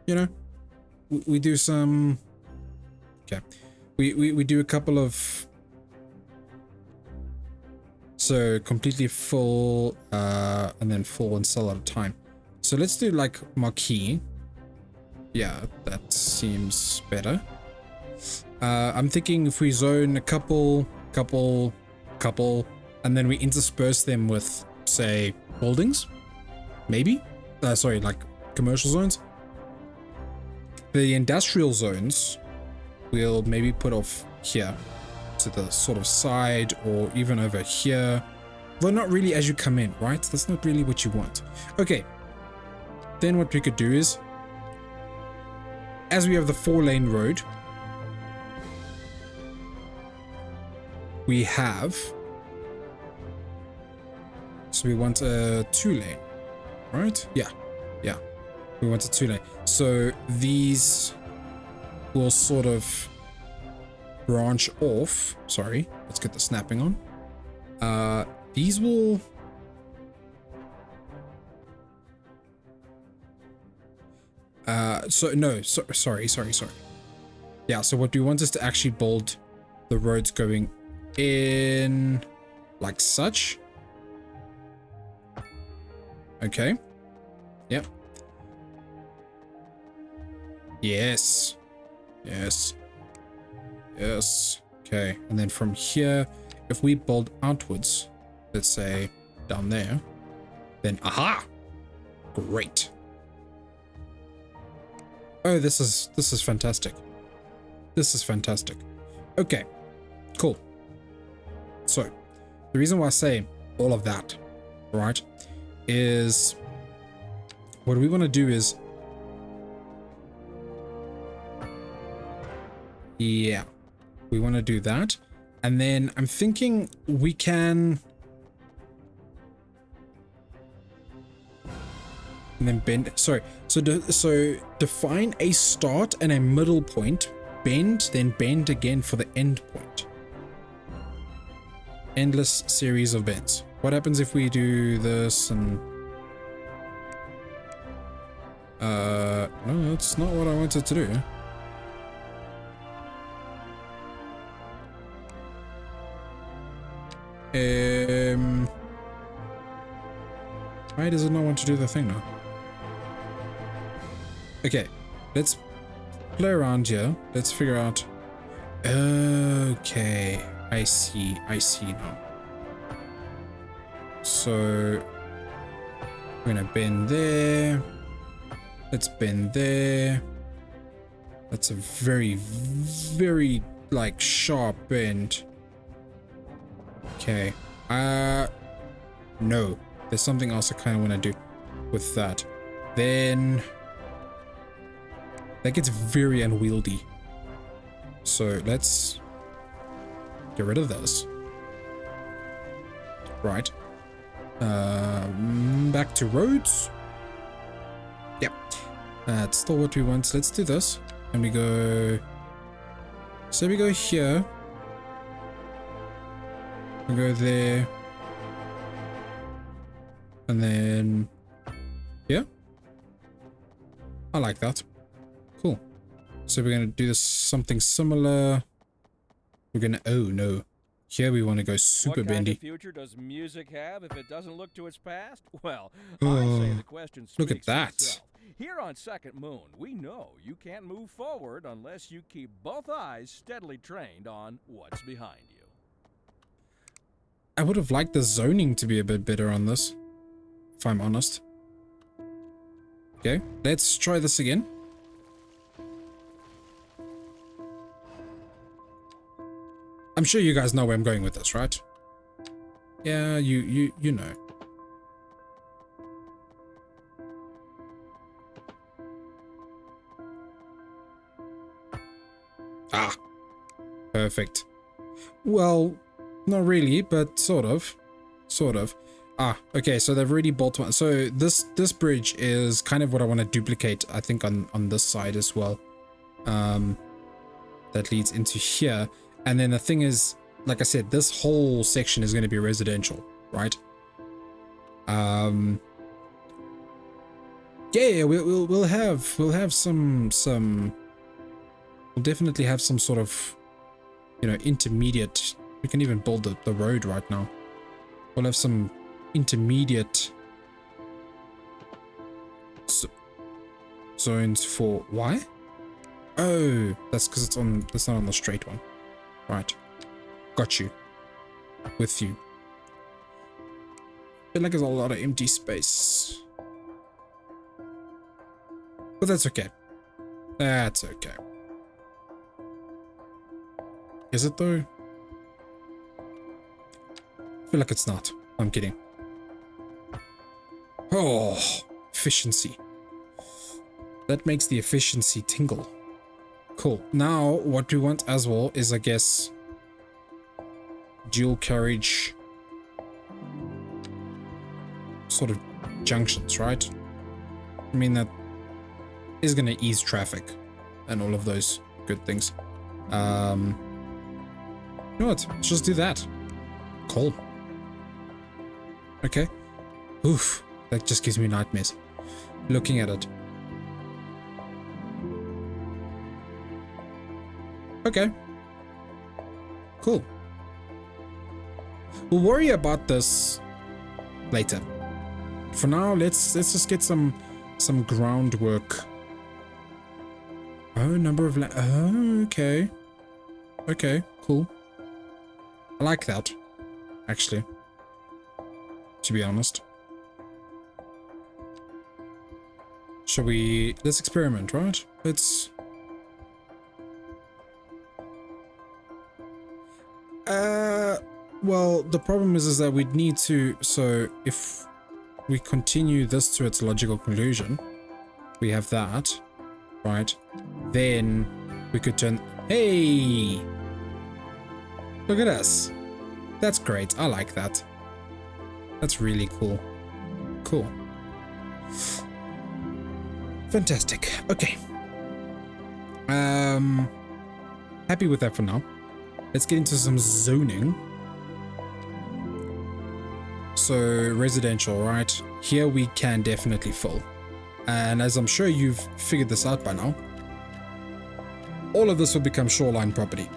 You know, we do some... Okay, we do a couple of... So completely full, and then full and sell at a time. So let's do like marquee. Yeah, that seems better. I'm thinking if we zone a couple, and then we intersperse them with, say, buildings, maybe? Sorry, like commercial zones. The industrial zones we'll maybe put off here to the sort of side, or even over here. Though not really as you come in, right? That's not really what you want. Okay. Then what we could do is, as we have the 4-lane road, we have... So we want a 2-lane, right? Yeah. We want a 2-lane. So these will sort of branch off. Sorry, let's get the snapping on. These will... sorry. Yeah, so what we want is to actually build the roads going in like such. Okay. Yep. Yes. Okay, and then from here, if we build outwards, let's say down there, then aha! Great. Oh, this is fantastic. This is fantastic. Okay, cool. So, the reason why I say all of that, right, is what we want to do is, yeah, we want to do that. And then I'm thinking we can... And then bend, sorry. So define a start and a middle point, bend, then bend again for the end point. Endless series of bends. What happens if we do this and... no, that's not what I wanted to do. Why does it not want to do the thing now? Okay, let's play around here. Let's figure out. Okay, I see now. So we're gonna bend there. Let's bend there. That's a very, very like sharp bend. Okay. No. There's something else I kind of want to do with that. Then that gets very unwieldy. So let's get rid of this. Right. Back to roads. Yep. That's still what we want. So let's do this. And we go... So we go here. We go there. And then... Yeah. I like that. Cool. So we're going to do this something similar. We're going to... Oh, no. Here we want to go super bendy. What kind of future does music have if it doesn't look to its past? Well, I say the question speaks look at that. for itself. Here on Second Moon, we know you can't move forward unless you keep both eyes steadily trained on what's behind you. I would have liked the zoning to be a bit better on this, if I'm honest. Okay, let's try this again. I'm sure you guys know where I'm going with this, right? Yeah, you know. Ah, perfect. Well, not really, but sort of. Sort of. Ah, okay, so they've already built one. So this bridge is kind of what I want to duplicate, I think, on this side as well. That leads into here. And then the thing is, like I said, this whole section is going to be residential, right? Yeah, we'll have some we'll definitely have some sort of, you know, intermediate. We can even build the road right now. We'll have some intermediate zones for why? Oh, that's because it's not on the straight one. Right. Got you. With you. Feel like there's a lot of empty space. But that's okay. That's okay. Is it though? I feel like it's not. I'm kidding. Oh, efficiency. That makes the efficiency tingle. Cool. Now, what we want as well is, I guess, dual carriage sort of junctions, right? I mean, that is going to ease traffic and all of those good things. You know what? Let's just do that. Cool. Okay. Oof. That just gives me nightmares looking at it. Okay. Cool. We'll worry about this later. For now, let's just get some groundwork. Oh, number of oh, okay. Okay, cool. I like that, actually. To be honest. Shall we... Let's experiment, right? Let's... Well, the problem is that we'd need to... So, if we continue this to its logical conclusion, we have that, right? Then we could turn... Hey! Look at us. That's great. I like that. That's really cool. Cool. Fantastic. Okay. Happy with that for now. Let's get into some zoning. So, residential, right? Here we can definitely fill. And as I'm sure you've figured this out by now, all of this will become shoreline property.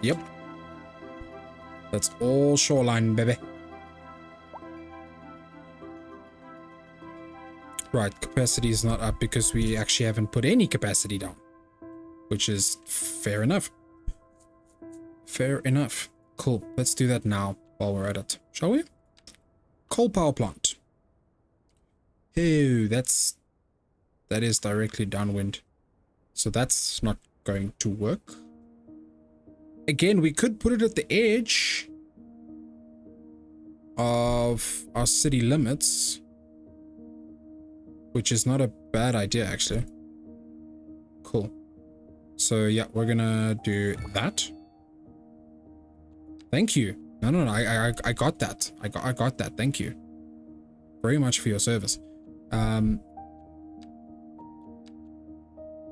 Yep. That's all shoreline, baby. Right, capacity is not up because we actually haven't put any capacity down, which is fair enough. Fair enough. Cool. Let's do that now while we're at it, shall we? Coal power plant. Oh, that is directly downwind. So that's not going to work. Again, we could put it at the edge of our city limits, which is not a bad idea, actually. Cool. So yeah, we're gonna do that. Thank you. No, I got that. I got that. Thank you very much for your service.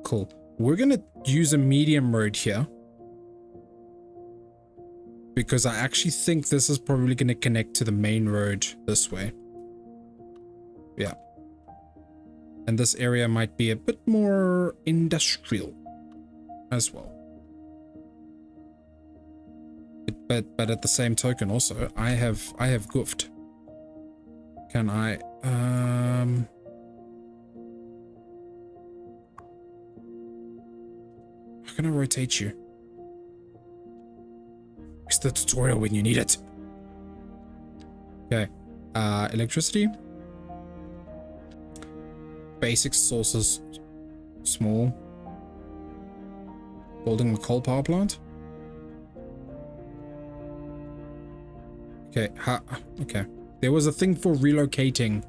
Cool. We're gonna use a medium road here because I actually think this is probably gonna connect to the main road this way. Yeah. And this area might be a bit more industrial as well. But at the same token also, I have goofed. Can I how can I rotate you? It's the tutorial when you need it. Okay. Electricity. Basic sources small. Building the coal power plant. Okay, okay. There was a thing for relocating.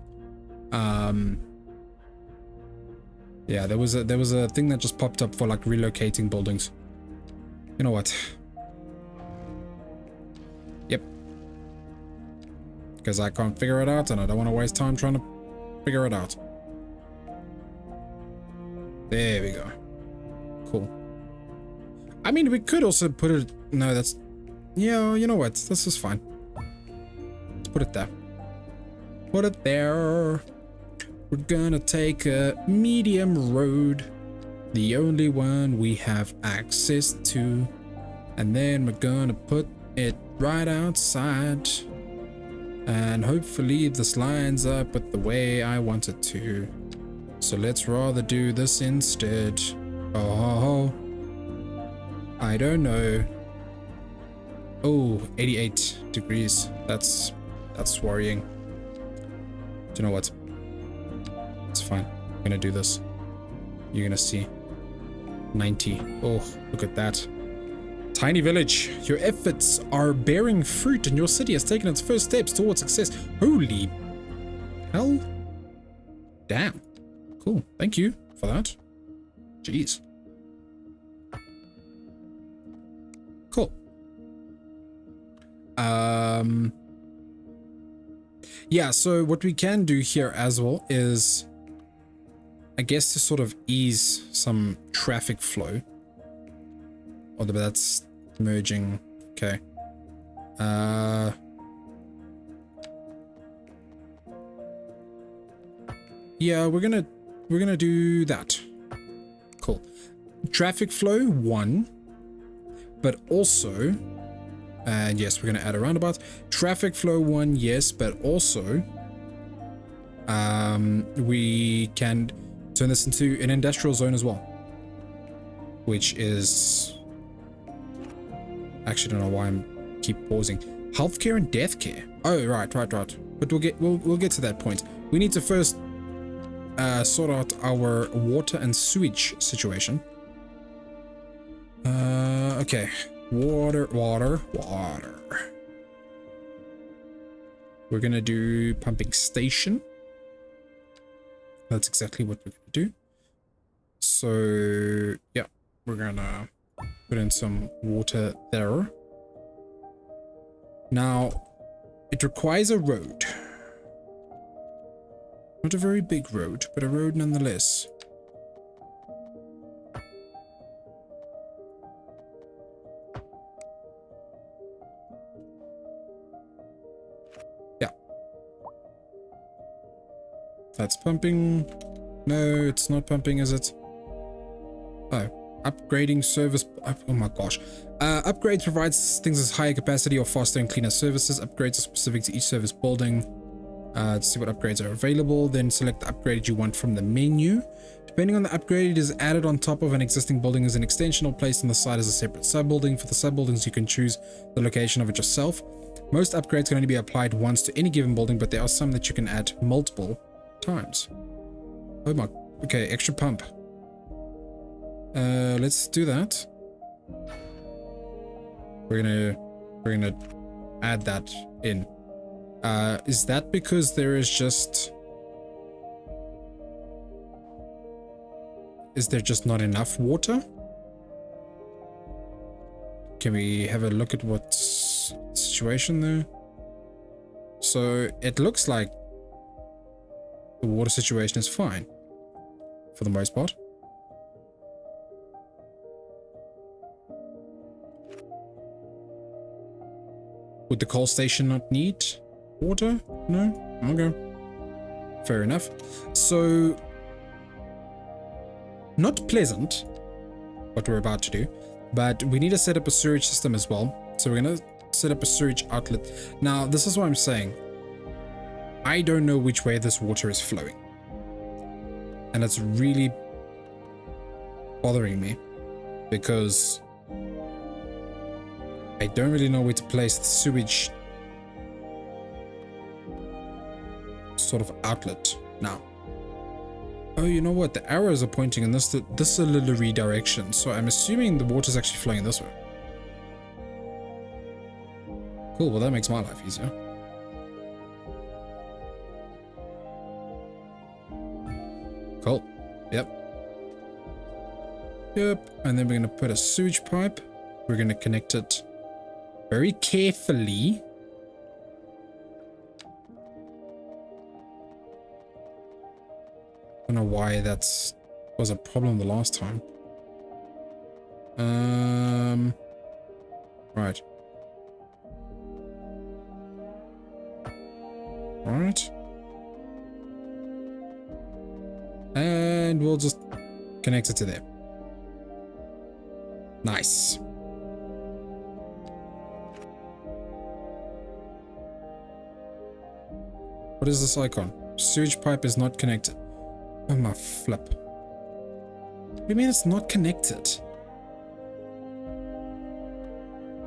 Yeah, there was a thing that just popped up for like relocating buildings. You know what? because I can't figure it out and I don't want to waste time trying to figure it out. There we go. Cool. I mean, we could also put it... No, that's... Yeah, you know what? This is fine. Let's put it there. Put it there. We're gonna take a medium road. The only one we have access to. And then we're gonna put it right outside. And hopefully this lines up with the way I want it to. So let's rather do this instead. Oh, I don't know. Oh, 88 degrees. That's worrying. Do you know what? It's fine. I'm gonna do this. You're gonna see. 90. Oh, look at that. Tiny village. Your efforts are bearing fruit and your city has taken its first steps towards success. Holy hell. Damn. Cool. Thank you for that. Jeez. Cool. Yeah, so what we can do here as well is, I guess, to sort of ease some traffic flow. Although that's merging. Okay. Yeah, we're gonna do that. Cool. Traffic flow 1, but also, and yes, we're gonna add a roundabout. Traffic flow 1, yes, but also, we can turn this into an industrial zone as well, which is, actually, I don't know why I'm keep pausing. Healthcare and death care. Oh, right. But we'll get to that point. We need to first sort out our water and sewage situation. Okay. Water. We're gonna do pumping station. That's exactly what we're gonna do. So, yeah, we're gonna put in some water there. Now, it requires a road. Not a very big road, but a road nonetheless. Yeah. That's pumping. No, it's not pumping, is it? Oh. Upgrading service. Oh my gosh. Upgrades provides things as higher capacity or faster and cleaner services. Upgrades are specific to each service building. To see what upgrades are available, then select the upgrade you want from the menu. Depending on the upgrade, it is added on top of an existing building as an extension or placed on the side as a separate sub-building. For the sub-buildings, you can choose the location of it yourself. Most upgrades can only be applied once to any given building, but there are some that you can add multiple times. Oh my. Okay, extra pump. Let's do that. We're gonna add that in. Is that because there is just... Is there just not enough water? Can we have a look at what's the situation there? So it looks like the water situation is fine for the most part. Would the coal station not need water? No? Okay. Fair enough. So, not pleasant, what we're about to do, but we need to set up a sewage system as well. So we're going to set up a sewage outlet. Now, this is what I'm saying. I don't know which way this water is flowing. And it's really bothering me because I don't really know where to place the sewage sort of outlet now. Oh, you know what? The arrows are pointing in this distillery direction, so I'm assuming the water's actually flowing this way. Cool, well that makes my life easier. Cool. Yep. And then we're going to put a sewage pipe. We're going to connect it very carefully don't know why that's was a problem the last time. Right. Alright. And we'll just connect it to there. Nice. What is this icon? Sewage pipe is not connected. Oh my flip. What do you mean it's not connected?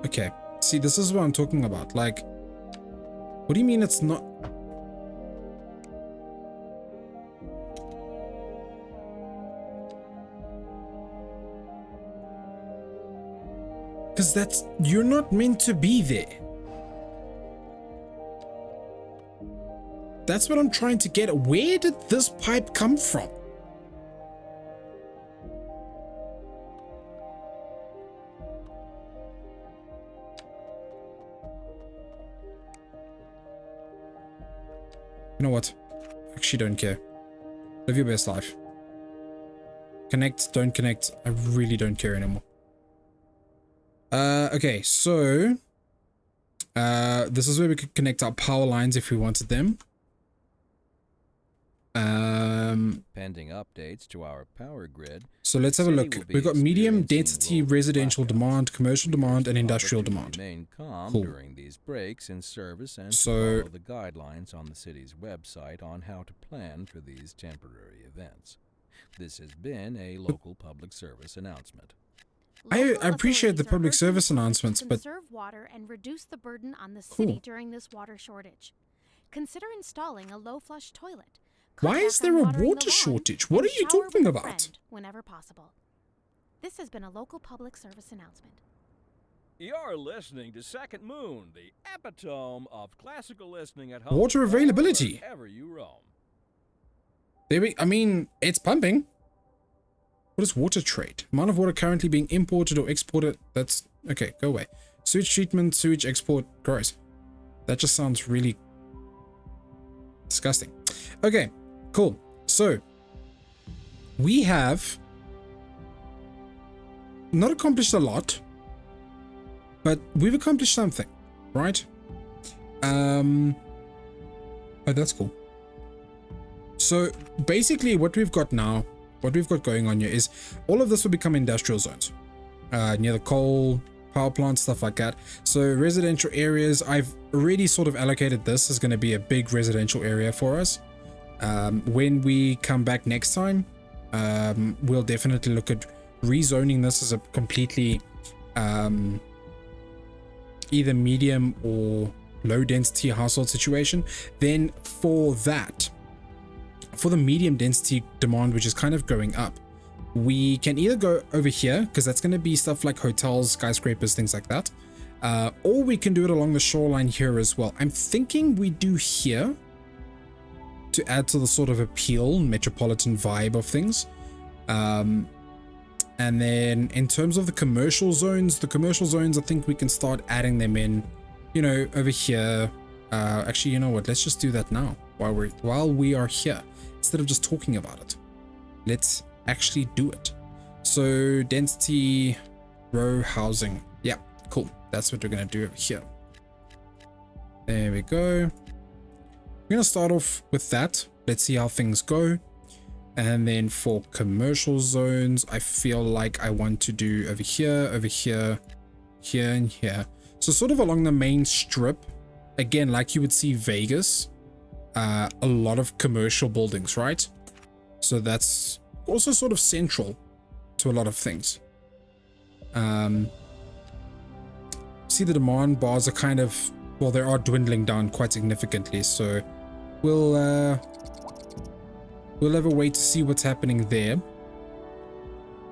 Okay. See, this is what I'm talking about. Like, what do you mean it's not? Because that's, you're not meant to be there. That's what I'm trying to get. Where did this pipe come from? You know what? Actually don't care. Live your best life. Connect, don't connect. I really don't care anymore. Okay, so this is where we could connect our power lines if we wanted them. Pending updates to our power grid. So let's have a look. We've got medium density residential demand, commercial demand, and industrial demand. Remain calm Cool. during these breaks in service and So- follow the guidelines on the city's website on how to plan for these temporary events. This has been a local public service announcement. I Local appreciate the authorities are public urging service citizens announcements, to but conserve water and reduce the burden on the Cool. city during this water shortage. Consider installing a low-flush toilet. why Cut is back on there a watering the water lawn, shortage? What and are you shower talking with a about? friend whenever possible. This has been a local public service announcement. You're listening to Second Moon, the epitome of classical listening at home. Water or availability. wherever you roam. I mean, it's pumping. What is water trade? Amount of water currently being imported or exported. That's okay. Go away. Sewage treatment, sewage export. Gross. That just sounds really disgusting. Okay, cool. So we have not accomplished a lot, but we've accomplished something, right? Oh, that's cool. So basically what we've got now, what we've got going on here is all of this will become industrial zones, near the coal power plants, stuff like that. So residential areas, I've already sort of allocated this as going to be a big residential area for us. When we come back next time, we'll definitely look at rezoning this as a completely either medium or low density household situation. Then for that, for the medium density demand, which is kind of going up, we can either go over here, because that's going to be stuff like hotels, skyscrapers, things like that, or we can do it along the shoreline here as well. I'm thinking we do here to add to the sort of appeal, metropolitan vibe of things. And then in terms of the commercial zones, I think we can start adding them in, you know, over here. Actually, you know what? Let's just do that now while we are here, instead of just talking about it. Let's actually do it. So density row housing. Yeah, cool. That's what we're gonna do over here. There we go. We're gonna start off with that. Let's see how things go. And then for commercial zones, I feel like I want to do over here, here, and here. So sort of along the main strip. Again, like you would see Vegas, a lot of commercial buildings, right? So that's also sort of central to a lot of things. See, the demand bars are kind of, well, they are dwindling down quite significantly. So we'll have a way to see what's happening there.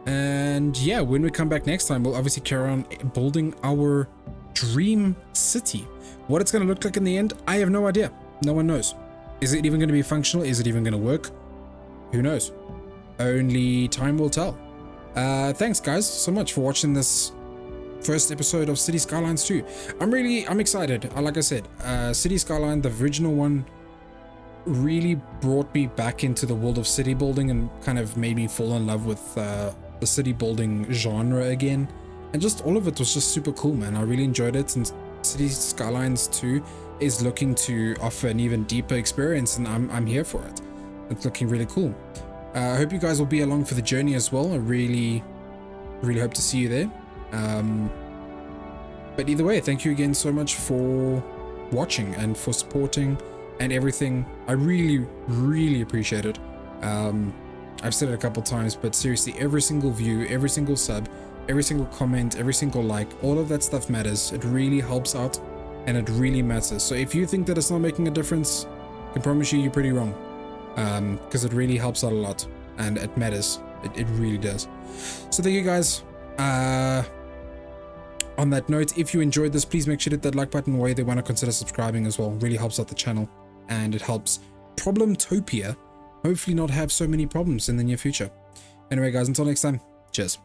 And yeah, when we come back next time, we'll obviously carry on building our dream city. What it's going to look like in the end, I have no idea. No one knows. Is it even going to be functional? Is it even going to work? Who knows? Only time will tell. Thanks guys so much for watching this first episode of Cities Skylines 2. I'm excited. Like I said, Cities Skyline, the original one, really brought me back into the world of city building and kind of made me fall in love with the city building genre again. And just all of it was just super cool, man. I really enjoyed it, and Cities Skylines 2 is looking to offer an even deeper experience, and I'm here for it. It's looking really cool. I hope you guys will be along for the journey as well. I really hope to see you there. But either way, thank you again so much for watching and for supporting and everything. I really appreciate it. I've said it a couple times, but seriously, every single view, every single sub, every single comment, every single like, all of that stuff matters. It really helps out, and it really matters. So if you think that it's not making a difference, I can promise you're pretty wrong, because it really helps out a lot, and it matters. It really does. So thank you guys. On that note, if you enjoyed this, please make sure to hit that like button, where they want to consider subscribing as well. It really helps out the channel, and it helps Problemtopia hopefully not have so many problems in the near future. Anyway guys, until next time, cheers.